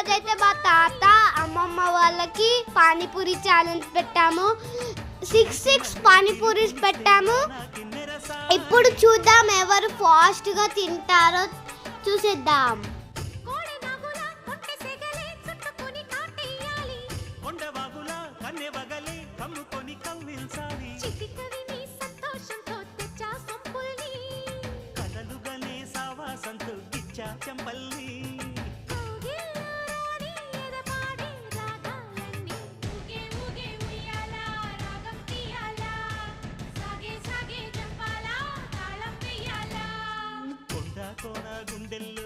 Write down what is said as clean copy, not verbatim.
రోజైతే మా తాత అమ్మమ్మ వాళ్ళకి పానీపూరి ఛాలెంజ్ పెట్టాము. 6 పానీపూరీస్ పెట్టాము. ఇప్పుడు చూద్దాం ఎవరు ఫాస్ట్గా తింటారో చూసేద్దాం. కోన గుండెల్లో